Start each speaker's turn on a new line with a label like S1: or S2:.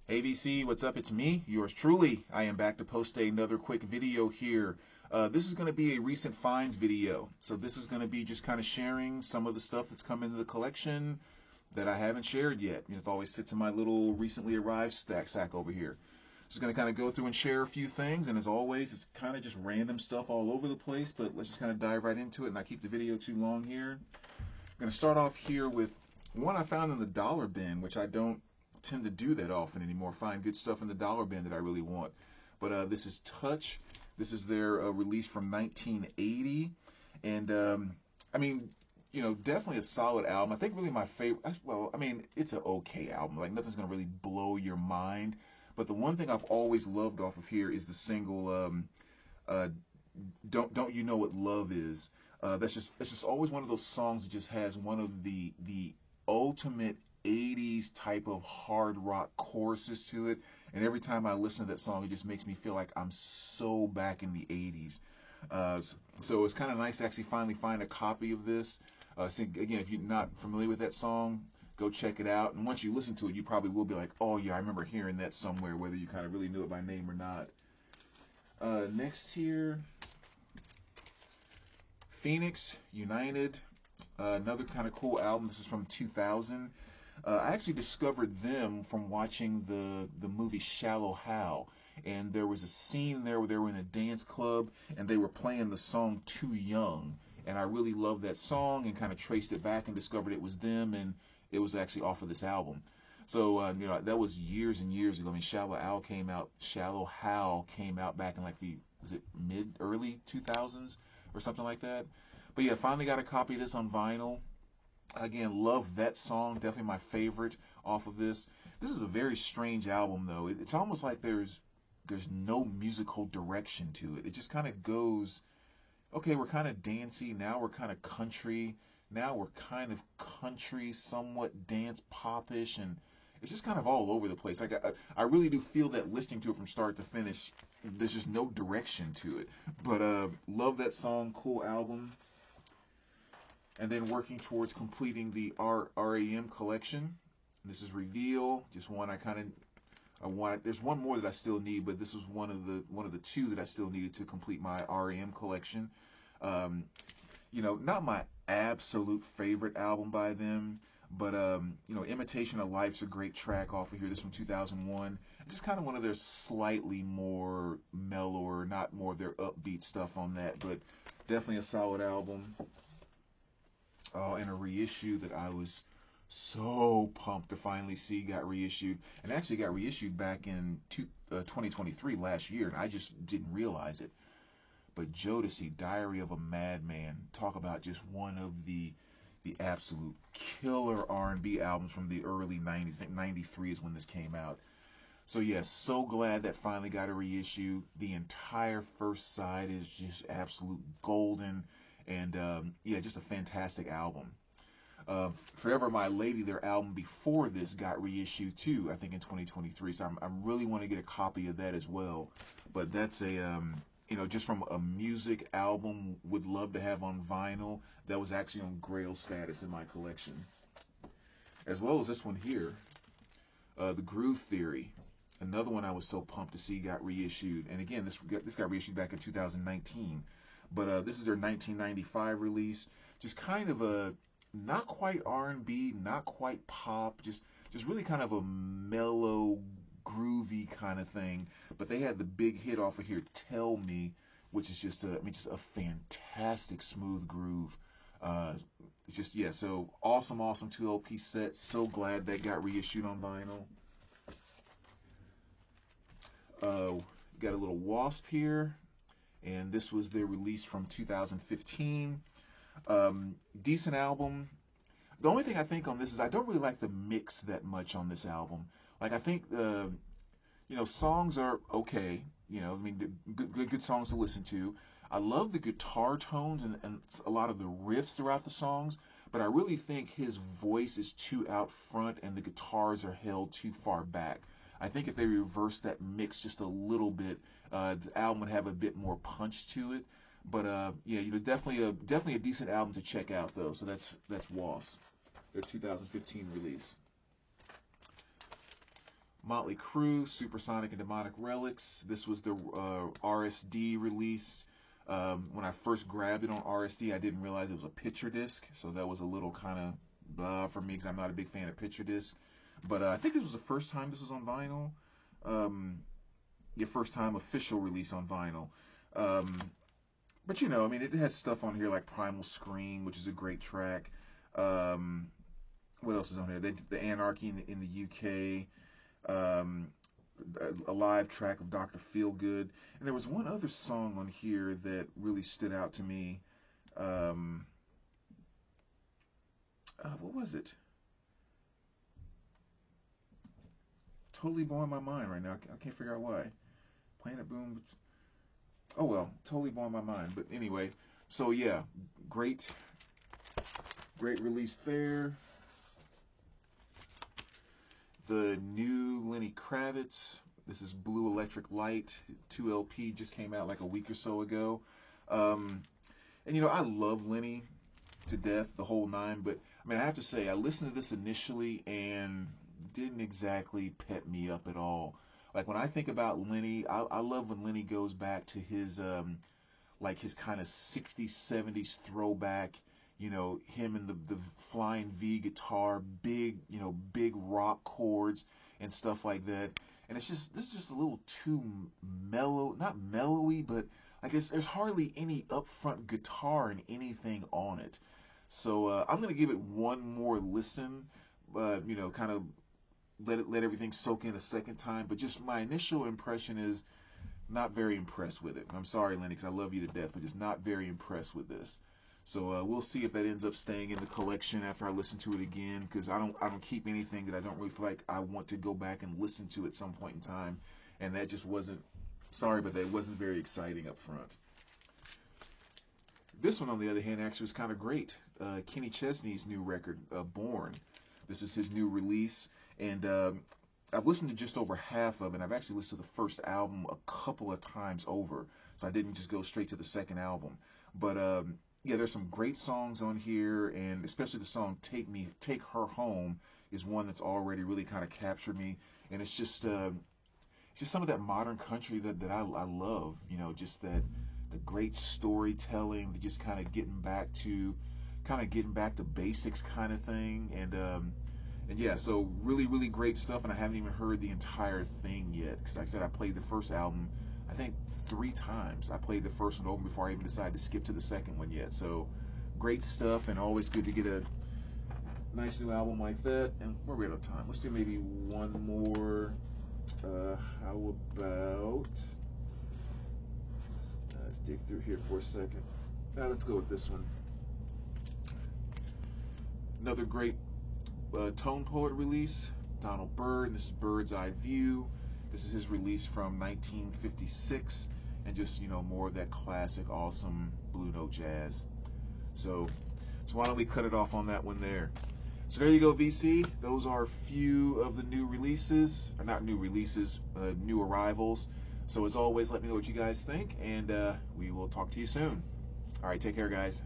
S1: Hey VC, what's up? It's me, yours truly. I am back to post another quick video here. This is going to be a recent finds video. So this is going to be just kind of sharing some of the stuff that's come into the collection that I haven't shared yet. It always sits in my little recently arrived sack over here. Just going to kind of go through and share a few things, and as always, it's kind of just random stuff all over the place, but let's just kind of dive right into it and not keep the video too long here. I'm going to start off here with one I found in the dollar bin, which I don't tend to do that often anymore, find good stuff in the dollar bin that I really want. But this is Touch. This is their release from 1980, and I mean, definitely a solid album. I think really my favorite, well, I mean, it's an okay album. Like, nothing's gonna really blow your mind, but the one thing I've always loved off of here is the single uh, "Don't You Know What Love Is." It's just always one of those songs that just has one of the ultimate 80s type of hard rock choruses to it, and every time I listen to that song, it just makes me feel like I'm so back in the 80s. So it's kind of nice to actually finally find a copy of this. So again, if you're not familiar with that song, go check it out, and once you listen to it, you probably will be like, oh yeah, I remember hearing that somewhere, whether you kind of really knew it by name or not. Next here, Phoenix United, another kind of cool album. This is from 2000. I actually discovered them from watching the movie Shallow Hal, and there was a scene there where they were in a dance club and they were playing the song Too Young, and I really loved that song and kind of traced it back and discovered it was them, and it was actually off of this album. So that was years and years ago. I mean, Shallow Hal came out back in like was it mid early 2000s or something like that. But yeah, finally got a copy of this on vinyl. Again, love that song, definitely my favorite off of this. This is a very strange album though. It's almost like there's no musical direction to it. It just kind of goes, okay, we're kind of dancey, now we're kind of country, now we're kind of country, somewhat dance popish, and it's just kind of all over the place. Like I really do feel that listening to it from start to finish, there's just no direction to it. But love that song, cool album. And then working towards completing the RAM collection. This is Reveal, just one I want. There's one more that I still need, but this was one of the two that I still needed to complete my RAM collection. Not my absolute favorite album by them, but Imitation of Life's a great track off of here. This from 2001. Just kind of one of their slightly more mellower, not more of their upbeat stuff on that, but definitely a solid album. And a reissue that I was so pumped to finally see got reissued, and actually got reissued back in 2023 last year, and I just didn't realize it. But Jodeci, Diary of a Madman, talk about just one of the absolute killer R&B albums from the early 90s. I think 93 is when this came out. So yes, so glad that finally got a reissue. The entire first side is just absolute golden. And yeah, just a fantastic album. Forever My Lady, their album before this, got reissued too, I think in 2023. So I really want to get a copy of that as well. But that's a, just from a music album, would love to have on vinyl. That was actually on Grail status in my collection. As well as this one here, The Groove Theory. Another one I was so pumped to see got reissued. And again, this got reissued back in 2019. But this is their 1995 release. Just kind of a not quite R&B, not quite pop, just really kind of a mellow, groovy kind of thing. But they had the big hit off of here, Tell Me, which is just a fantastic smooth groove. It's just, yeah, so awesome 2 LP set. So glad that got reissued on vinyl. Got a little Wasp here, and this was their release from 2015. Decent album. The only thing I think on this is I don't really like the mix that much on this album. Like, I think songs are okay. Good songs to listen to. I love the guitar tones and a lot of the riffs throughout the songs, but I really think his voice is too out front and the guitars are held too far back. I think if they reverse that mix just a little bit, the album would have a bit more punch to it. But yeah, definitely a decent album to check out though. So that's Wasp, their 2015 release. Motley Crue, Supersonic and Demonic Relics. This was the RSD release. When I first grabbed it on RSD, I didn't realize it was a picture disc, so that was a little kind of blah for me because I'm not a big fan of picture discs. But I think this was the first time this was on vinyl. Your first time official release on vinyl. But you know, I mean, it has stuff on here like Primal Scream, which is a great track. What else is on here? The Anarchy in the UK. A live track of Dr. Feelgood. And there was one other song on here that really stood out to me. What was it? Totally blowing my mind right now. I can't figure out why. Planet Boom. Oh well, totally blowing my mind. But anyway, so yeah, great release there. The new Lenny Kravitz. This is Blue Electric Light. 2 LP just came out like a week or so ago. And you know, I love Lenny to death, the whole nine. But I mean, I have to say, I listened to this initially and didn't exactly pep me up at all. Like when I think about Lenny, I love when Lenny goes back to his like his kind of 60s, 70s throwback. You know, him and the flying V guitar, big rock chords and stuff like that. And this is just a little too mellow, not mellowy, but I guess there's hardly any upfront guitar in anything on it. So I'm gonna give it one more listen, you know, kind of let everything soak in a second time. But just my initial impression is not very impressed with it. I'm sorry, Lenny, 'cause I love you to death, but just not very impressed with this. So we'll see if that ends up staying in the collection after I listen to it again, because I don't keep anything that I don't really feel like I want to go back and listen to at some point in time, and that just wasn't, sorry, but that wasn't very exciting up front. This one, on the other hand, actually was kind of great. Kenny Chesney's new record, Born. This is his new release, and I've listened to just over half of it. I've actually listened to the first album a couple of times over, so I didn't just go straight to the second album. But yeah, there's some great songs on here, and especially the song Take Her Home is one that's already really kind of captured me. And it's just some of that modern country that I love, you know, just the great storytelling, the just kind of getting back to basics kind of thing. And yeah, so really great stuff, and I haven't even heard the entire thing yet, because like I said, I played the first album I think 3 times. I played the first one over before I even decided to skip to the second one yet. So great stuff, and always good to get a nice new album like that. And we're right on time. Let's do maybe one more. How about, let's dig through here for a second. Let's go with this one. Another great Tone Poet release, Donald Byrd. This is Bird's Eye View. This is his release from 1956, and just, you know, more of that classic, awesome blue note jazz. So why don't we cut it off on that one there? So there you go, VC. Those are a few of the new releases, or not new releases, new arrivals. So as always, let me know what you guys think, and we will talk to you soon. All right, take care, guys.